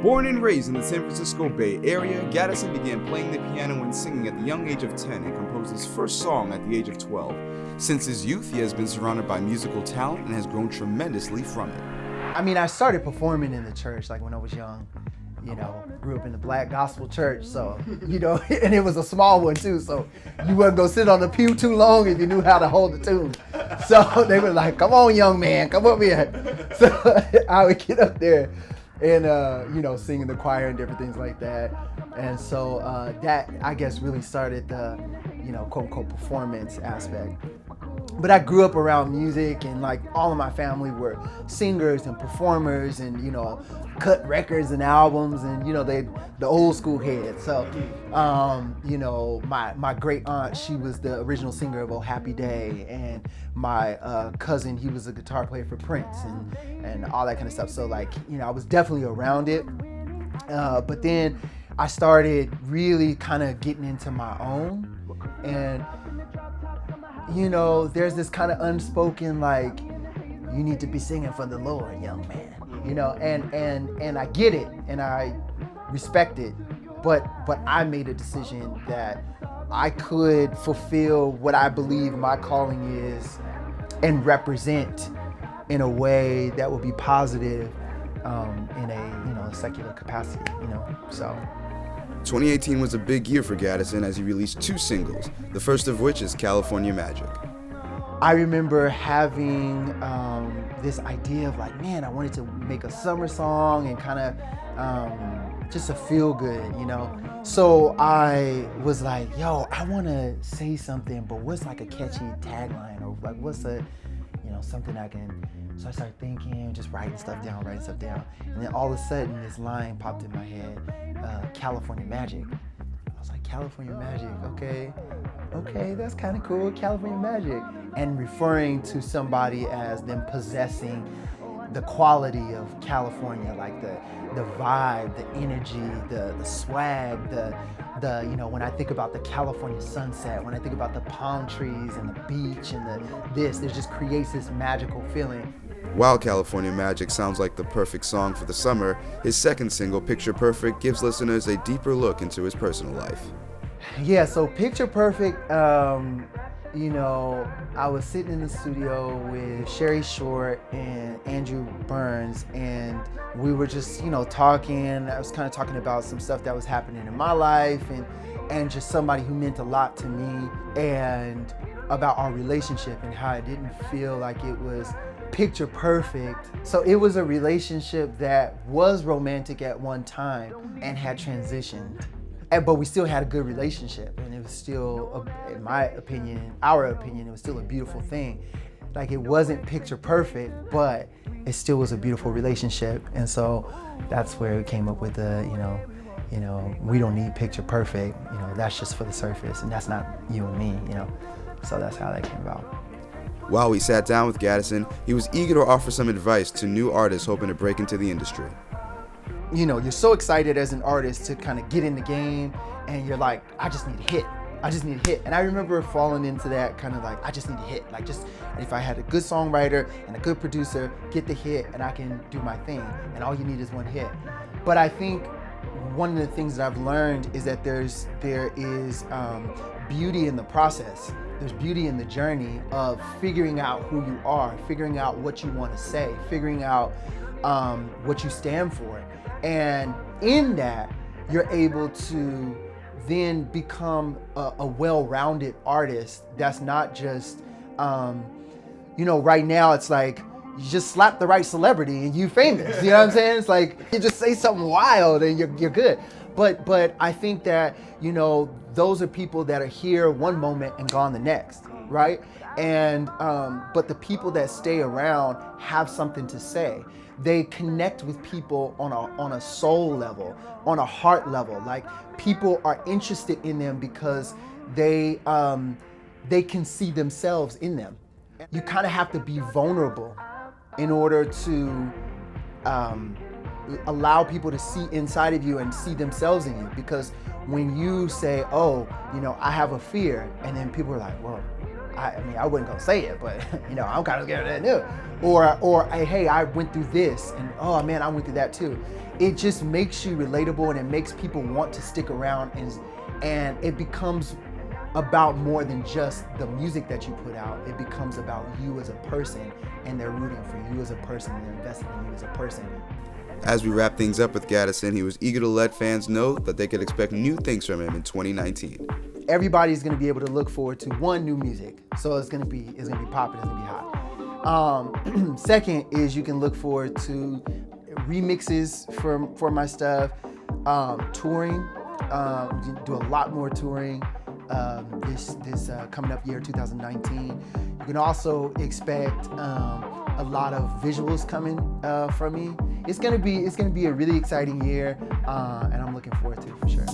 Born and raised in the San Francisco Bay Area, Gattison began playing the piano and singing at the young age of 10 and composed his first song at the age of 12. Since his youth, he has been surrounded by musical talent and has grown tremendously from it. I mean, I started performing in the church like when I was young. Grew up in the black gospel church, so, and it was a small one too, so you wasn't gonna sit on the pew too long if you knew how to hold the tune. So they were like, come on, young man, come up here. So I would get up there and, sing in the choir and different things like that. And so that, I guess, really started the, quote unquote performance aspect. But I grew up around music, and like all of my family were singers and performers, and cut records and albums, and the old school heads. So my great aunt, she was the original singer of Oh Happy Day, and my cousin, he was a guitar player for Prince, and all that kind of stuff. So I was definitely around it. But then I started really kind of getting into my own, and there's this kind of unspoken, like, you need to be singing for the Lord, young man, and I get it, and I respect it, but I made a decision that I could fulfill what I believe my calling is and represent in a way that would be positive in a secular capacity, so. 2018 was a big year for Gattison as he released 2 singles, the first of which is California Magic. I remember having this idea of like, man, I wanted to make a summer song and kind of just a feel good, So I was like, yo, I want to say something, but what's like a catchy tagline, or like what's a, something I can. So I started thinking, just writing stuff down. And then all of a sudden this line popped in my head, California Magic. I was like, California Magic, okay, that's kind of cool, California Magic. And referring to somebody as them possessing the quality of California, like the vibe, the energy, the swag, the when I think about the California sunset, when I think about the palm trees and the beach and this just creates this magical feeling. While California Magic sounds like the perfect song for the summer, his second single, Picture Perfect, gives listeners a deeper look into his personal life. Yeah, so Picture Perfect, I was sitting in the studio with Sherry Short and Andrew Burns, and we were just, talking. I was kind of talking about some stuff that was happening in my life, and just somebody who meant a lot to me, and about our relationship and how I didn't feel like it was picture perfect. So it was a relationship that was romantic at one time and had transitioned. But we still had a good relationship, and it was still, in my opinion, our opinion, it was still a beautiful thing. Like, it wasn't picture perfect, but it still was a beautiful relationship. And so that's where we came up with the, we don't need picture perfect, that's just for the surface, and that's not you and me, So that's how that came about. While we sat down with Gattison, he was eager to offer some advice to new artists hoping to break into the industry. You're so excited as an artist to kind of get in the game, and you're like, I just need a hit. And I remember falling into that kind of like, I just need a hit. Like, just if I had a good songwriter and a good producer, get the hit and I can do my thing. And all you need is one hit. But I think one of the things that I've learned is that there is beauty in the process. There's beauty in the journey of figuring out who you are, figuring out what you want to say, figuring out what you stand for. And in that, you're able to then become a well-rounded artist that's not just, right now it's like, you just slap the right celebrity and you famous, you know what I'm saying? It's like, you just say something wild and you're good. But I think that, those are people that are here one moment and gone the next, right? And, but the people that stay around have something to say. They connect with people on a soul level, on a heart level. Like, people are interested in them because they can see themselves in them. You kind of have to be vulnerable in order to allow people to see inside of you and see themselves in you. Because when you say, I have a fear, and then people are like, well, I mean, I wasn't gonna say it, but you know, I'm kind of scared of that too. Or hey, I went through this, and oh man, I went through that too. It just makes you relatable, and it makes people want to stick around, and it becomes about more than just the music that you put out. It becomes about you as a person, and they're rooting for you as a person, and they're invested in you as a person. As we wrap things up with Gattison, he was eager to let fans know that they could expect new things from him in 2019. Everybody's gonna be able to look forward to one, new music. So it's gonna be popping, it's gonna be hot. Second is you can look forward to remixes for my stuff, touring, do a lot more touring this coming up year 2019. You can also expect a lot of visuals coming from me. It's gonna be a really exciting year, and I'm looking forward to it for sure.